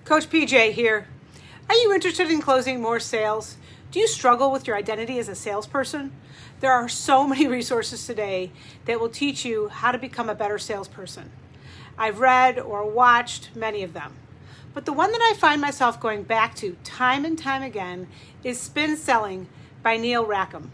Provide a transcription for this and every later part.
Coach PJ here. Are you interested in closing more sales? Do you struggle with your identity as a salesperson? There are so many resources today that will teach you how to become a better salesperson. I've read or watched many of them. But the one that I find myself going back to time and time again is Spin Selling by Neil Rackham.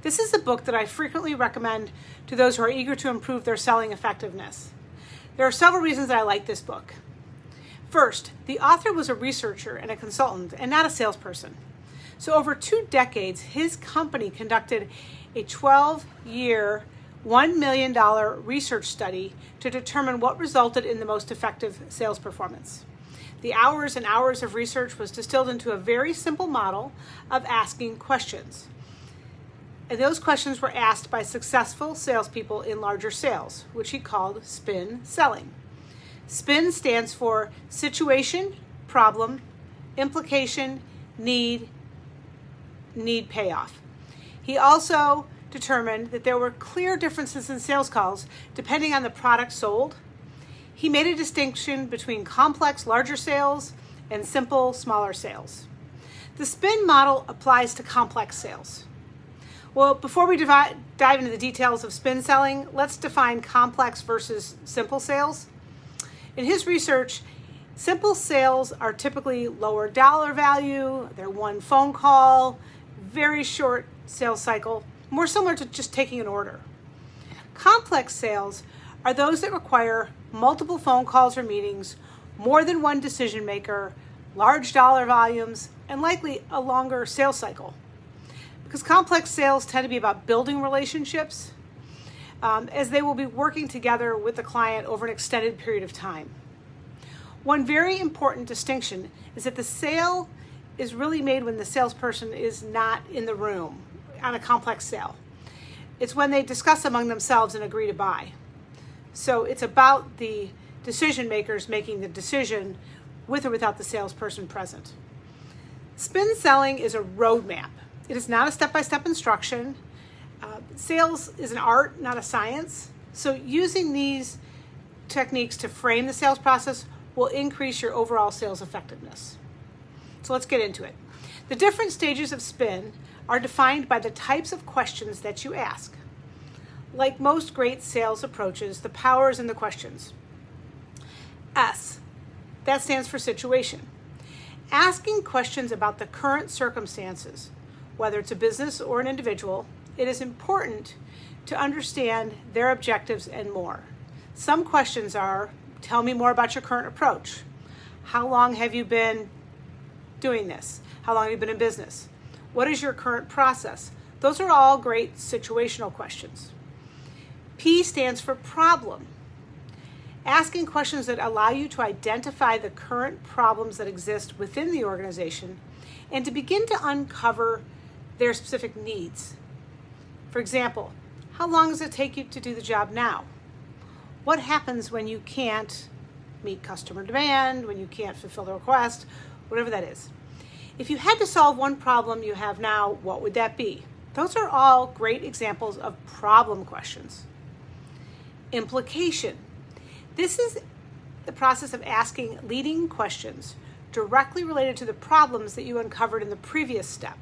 This is a book that I frequently recommend to those who are eager to improve their selling effectiveness. There are several reasons that I like this book. First, the author was a researcher and a consultant and not a salesperson. So over 2 decades, his company conducted a 12-year, $1 million research study to determine what resulted in the most effective sales performance. The hours and hours of research was distilled into a very simple model of asking questions. And those questions were asked by successful salespeople in larger sales, which he called spin selling. SPIN stands for situation, problem, implication, need payoff. He also determined that there were clear differences in sales calls depending on the product sold. He made a distinction between complex, larger sales and simple, smaller sales. The SPIN model applies to complex sales. Well, before we dive into the details of spin selling, let's define complex versus simple sales. In his research, simple sales are typically lower dollar value, they're one phone call, very short sales cycle, more similar to just taking an order. Complex sales are those that require multiple phone calls or meetings, more than one decision maker, large dollar volumes, and likely a longer sales cycle. Because complex sales tend to be about building relationships, as they will be working together with the client over an extended period of time. One very important distinction is that the sale is really made when the salesperson is not in the room on a complex sale. It's when they discuss among themselves and agree to buy. So it's about the decision makers making the decision with or without the salesperson present. Spin selling is a roadmap. It is not a step-by-step instruction. Sales is an art, not a science. So using these techniques to frame the sales process will increase your overall sales effectiveness. So let's get into it. The different stages of spin are defined by the types of questions that you ask. Like most great sales approaches, the power is in the questions. S, that stands for situation. Asking questions about the current circumstances, whether it's a business or an individual, it is important to understand their objectives and more. Some questions are, tell me more about your current approach. How long have you been doing this? How long have you been in business? What is your current process? Those are all great situational questions. P stands for problem. Asking questions that allow you to identify the current problems that exist within the organization and to begin to uncover their specific needs. For example, how long does it take you to do the job now? What happens when you can't meet customer demand, when you can't fulfill the request, whatever that is? If you had to solve one problem you have now, what would that be? Those are all great examples of problem questions. Implication. This is the process of asking leading questions directly related to the problems that you uncovered in the previous step.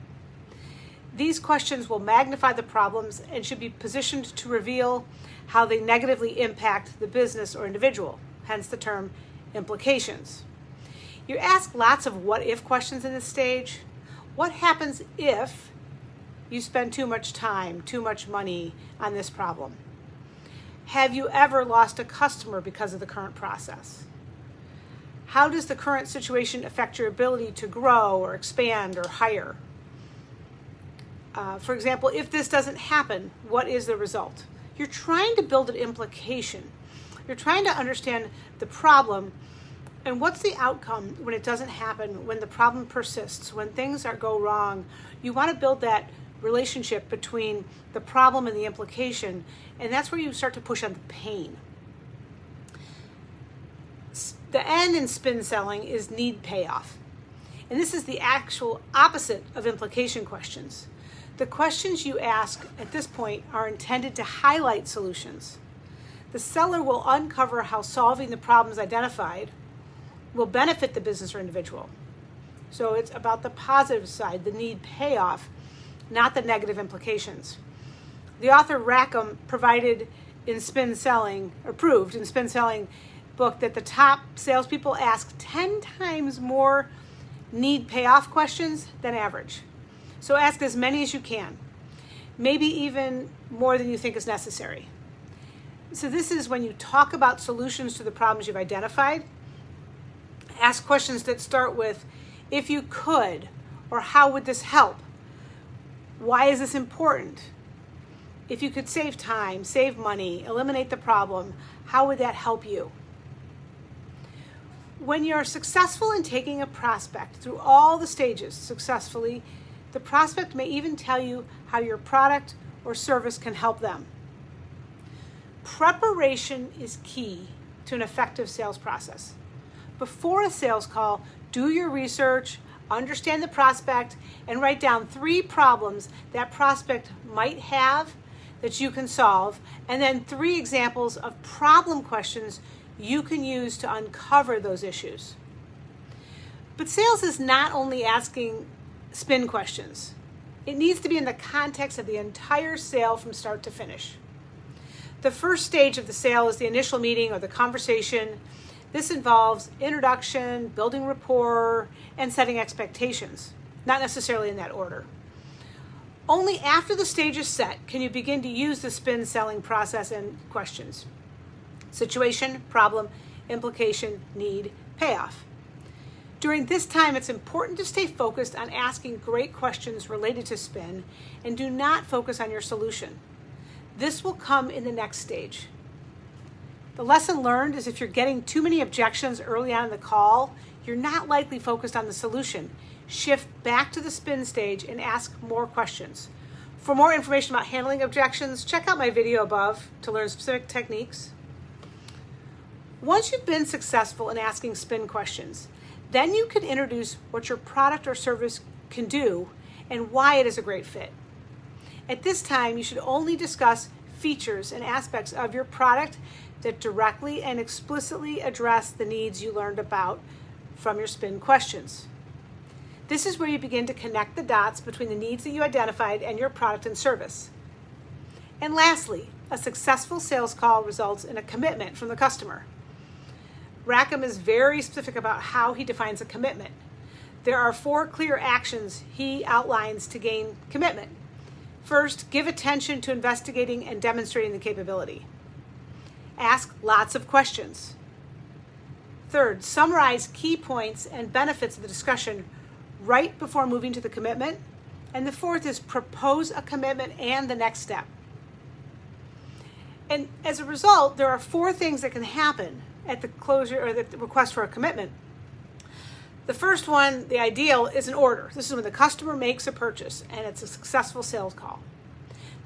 These questions will magnify the problems and should be positioned to reveal how they negatively impact the business or individual, hence the term implications. You ask lots of what-if questions in this stage. What happens if you spend too much time, too much money on this problem? Have you ever lost a customer because of the current process? How does the current situation affect your ability to grow or expand or hire? For example, if this doesn't happen, what is the result? You're trying to build an implication. You're trying to understand the problem and what's the outcome when it doesn't happen, when the problem persists, when things go wrong. You want to build that relationship between the problem and the implication, and that's where you start to push on the pain. The N in spin selling is need payoff. And this is the actual opposite of implication questions. The questions you ask at this point are intended to highlight solutions. The seller will uncover how solving the problems identified will benefit the business or individual. So it's about the positive side, the need payoff, not the negative implications. The author Rackham proved in Spin Selling book that the top salespeople ask 10 times more need payoff questions than average. So ask as many as you can, maybe even more than you think is necessary. So this is when you talk about solutions to the problems you've identified. Ask questions that start with, if you could, or how would this help? Why is this important? If you could save time, save money, eliminate the problem, how would that help you? When you're successful in taking a prospect through all the stages successfully, the prospect may even tell you how your product or service can help them. Preparation is key to an effective sales process. Before a sales call, do your research, understand the prospect, and write down 3 problems that prospect might have that you can solve, and then 3 examples of problem questions you can use to uncover those issues. But sales is not only asking spin questions. It needs to be in the context of the entire sale from start to finish. The first stage of the sale is the initial meeting or the conversation. This involves introduction, building rapport, and setting expectations, not necessarily in that order. Only after the stage is set can you begin to use the spin selling process and questions. Situation, problem, implication, need, payoff. During this time, it's important to stay focused on asking great questions related to spin and do not focus on your solution. This will come in the next stage. The lesson learned is if you're getting too many objections early on in the call, you're not likely focused on the solution. Shift back to the spin stage and ask more questions. For more information about handling objections, check out my video above to learn specific techniques. Once you've been successful in asking spin questions, then you can introduce what your product or service can do and why it is a great fit. At this time, you should only discuss features and aspects of your product that directly and explicitly address the needs you learned about from your spin questions. This is where you begin to connect the dots between the needs that you identified and your product and service. And lastly, a successful sales call results in a commitment from the customer. Rackham is very specific about how he defines a commitment. There are 4 clear actions he outlines to gain commitment. First, give attention to investigating and demonstrating the capability. Ask lots of questions. Third, summarize key points and benefits of the discussion right before moving to the commitment. And the fourth is propose a commitment and the next step. And as a result, there are 4 things that can happen at the closure or the request for a commitment. The first one, the ideal, is an order. This is when the customer makes a purchase and it's a successful sales call.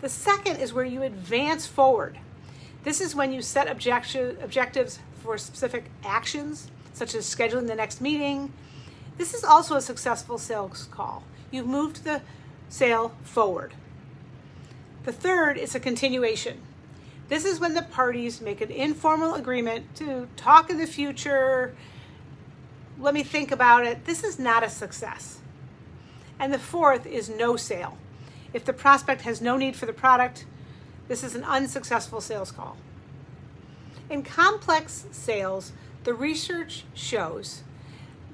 The second is where you advance forward. This is when you set objectives for specific actions, such as scheduling the next meeting. This is also a successful sales call. You've moved the sale forward. The third is a continuation. This is when the parties make an informal agreement to talk in the future. Let me think about it. This is not a success. And the fourth is no sale. If the prospect has no need for the product, this is an unsuccessful sales call. In complex sales, the research shows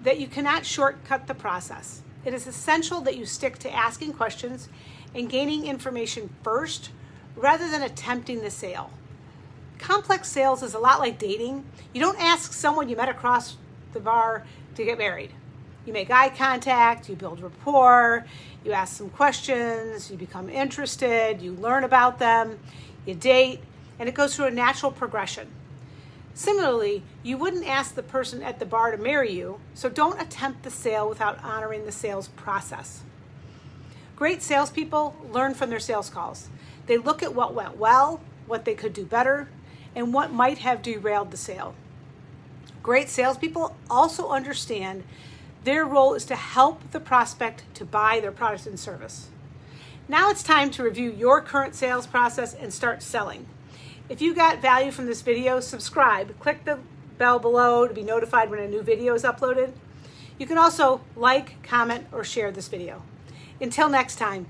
that you cannot shortcut the process. It is essential that you stick to asking questions and gaining information first rather than attempting the sale. Complex sales is a lot like dating. You don't ask someone you met across the bar to get married. You make eye contact, you build rapport, you ask some questions, you become interested, you learn about them, you date, and it goes through a natural progression. Similarly, you wouldn't ask the person at the bar to marry you, so don't attempt the sale without honoring the sales process. Great salespeople learn from their sales calls. They look at what went well, what they could do better, and what might have derailed the sale. Great salespeople also understand their role is to help the prospect to buy their product and service. Now it's time to review your current sales process and start selling. If you got value from this video, subscribe, click the bell below to be notified when a new video is uploaded. You can also like, comment, or share this video. Until next time,